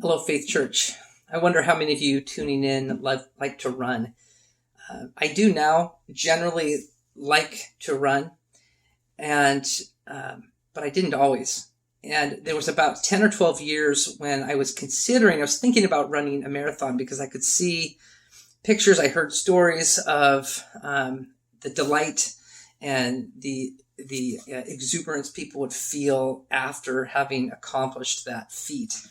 Hello, Faith Church. I wonder how many of you tuning in like to run. I do now generally like to run, and but I didn't always. And there was about 10 or 12 years when I was thinking about running a marathon because I could see pictures, I heard stories of the delight and the exuberance people would feel after having accomplished that feat.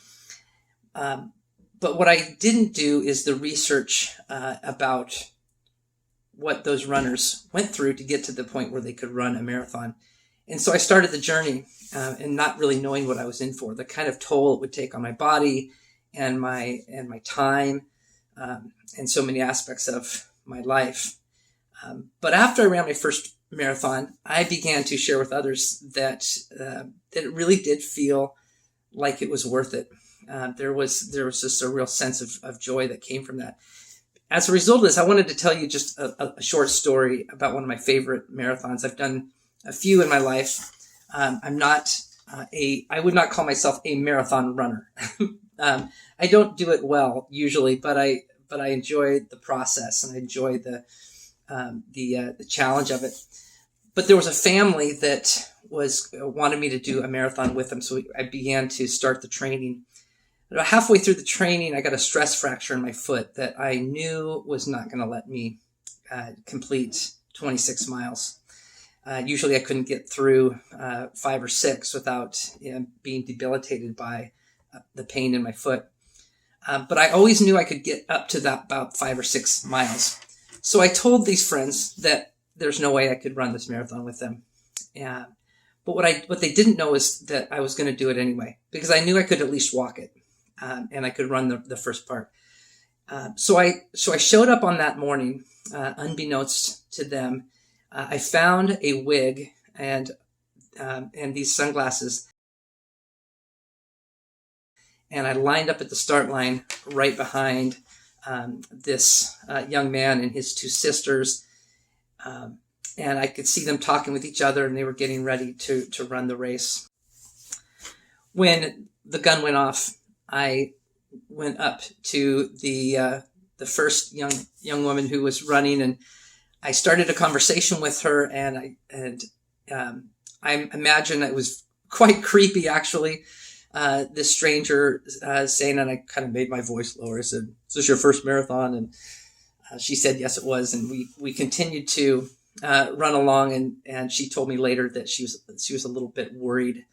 Um, but what I didn't do is the research about what those runners went through to get to the point where they could run a marathon. And so I started the journey and not really knowing what I was in for, the kind of toll it would take on my body and my time and so many aspects of my life. But after I ran my first marathon, I began to share with others that it really did feel like it was worth it. There was just a real sense of joy that came from that. As a result of this, I wanted to tell you just a short story about one of my favorite marathons. I've done a few in my life. I'm not I would not call myself a marathon runner. I don't do it well usually, but I enjoy the process and I enjoy the challenge of it. But there was a family that wanted me to do a marathon with them, so I began to start the training. About halfway through the training, I got a stress fracture in my foot that I knew was not going to let me complete 26 miles. Usually I couldn't get through 5 or 6 without being debilitated by the pain in my foot. But I always knew I could get up to that about 5 or 6 miles. So I told these friends that there's no way I could run this marathon with them. But what they didn't know is that I was going to do it anyway, because I knew I could at least walk it. And I could run the first part. So I showed up on that morning, unbeknownst to them. I found a wig and these sunglasses, and I lined up at the start line right behind this young man and his 2 sisters. And I could see them talking with each other, and they were getting ready to run the race. When the gun went off, I went up to the first young woman who was running, and I started a conversation with her. And I imagine it was quite creepy, actually. This stranger saying, and I kind of made my voice lower. I said, "Is this your first marathon?" And she said, "Yes, it was." And we continued to run along, and she told me later that she was a little bit worried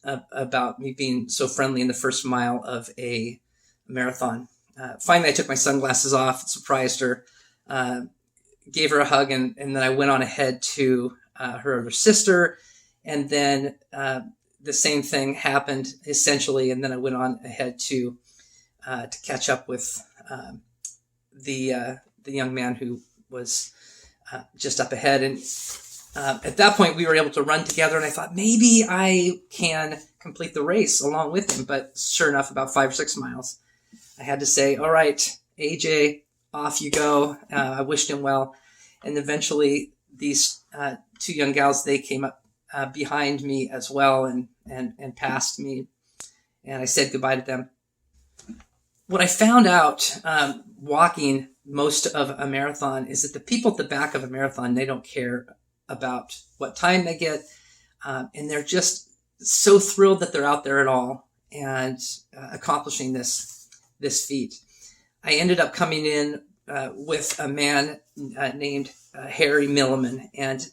about me being so friendly in the first mile of a marathon. Finally, I took my sunglasses off, surprised her, gave her a hug, and then I went on ahead to her other sister, and then the same thing happened essentially, and then I went on ahead to catch up with the young man who was just up ahead. And at that point, we were able to run together, and I thought maybe I can complete the race along with him. But sure enough, about 5 or 6 miles, I had to say, "All right, AJ, off you go." I wished him well. And eventually, these 2 young gals, they came up behind me as well and passed me. And I said goodbye to them. What I found out walking most of a marathon is that the people at the back of a marathon, they don't care about what time they get, and they're just so thrilled that they're out there at all and accomplishing this feat. I ended up coming in with a man named Harry Milliman, and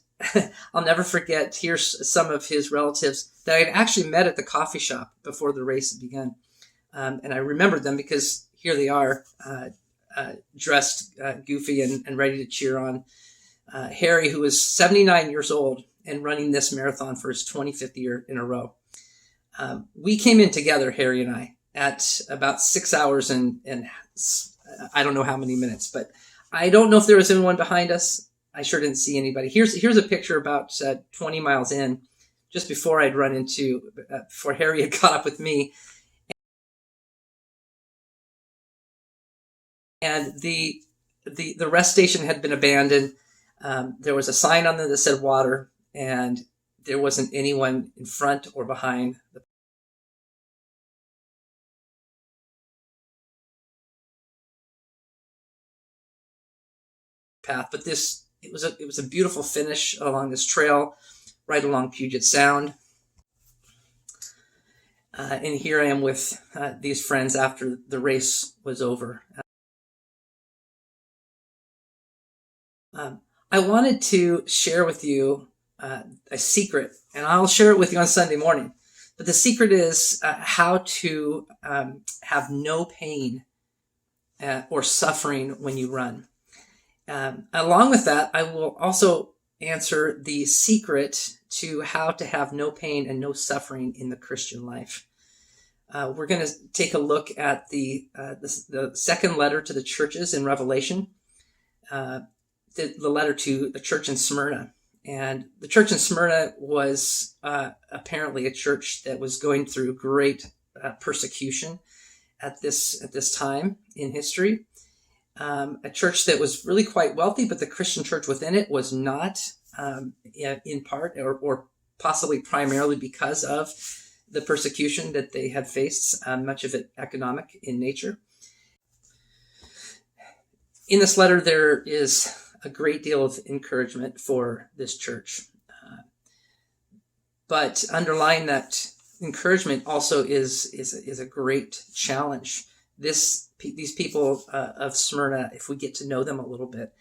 I'll never forget. Here's some of his relatives that I had actually met at the coffee shop before the race had begun, and I remembered them because here they are, dressed goofy and ready to cheer on Harry, who is 79 years old and running this marathon for his 25th year in a row. We came in together, Harry and I, at about 6 hours and I don't know how many minutes, but I don't know if there was anyone behind us. I sure didn't see anybody. Here's a picture about 20 miles in, just before before Harry had caught up with me. And the rest station had been abandoned. There was a sign on there that said water, and there wasn't anyone in front or behind the path. But it was a beautiful finish along this trail, right along Puget Sound. And here I am with these friends after the race was over. I wanted to share with you a secret, and I'll share it with you on Sunday morning. But the secret is how to have no pain or suffering when you run. Along with that, I will also answer the secret to how to have no pain and no suffering in the Christian life. We're going to take a look at the second letter to the churches in Revelation, the letter to the church in Smyrna. And the church in Smyrna was apparently a church that was going through great persecution at this time in history. A church that was really quite wealthy, but the Christian church within it was not, in part or possibly primarily because of the persecution that they had faced, much of it economic in nature. In this letter, there is a great deal of encouragement for this church. But underlying that encouragement also is a great challenge. These people of Smyrna, if we get to know them a little bit,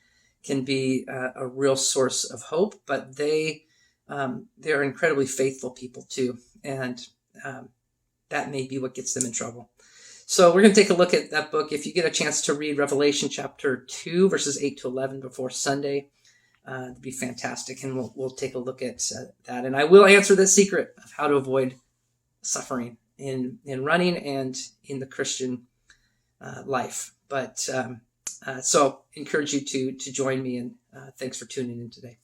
can be a real source of hope, but they're incredibly faithful people too. And that may be what gets them in trouble. So we're going to take a look at that book. If you get a chance to read Revelation chapter 2, verses 8 to 11 before Sunday, it'd be fantastic. And we'll take a look at that. And I will answer the secret of how to avoid suffering in running and in the Christian life. But so encourage you to join me, and thanks for tuning in today.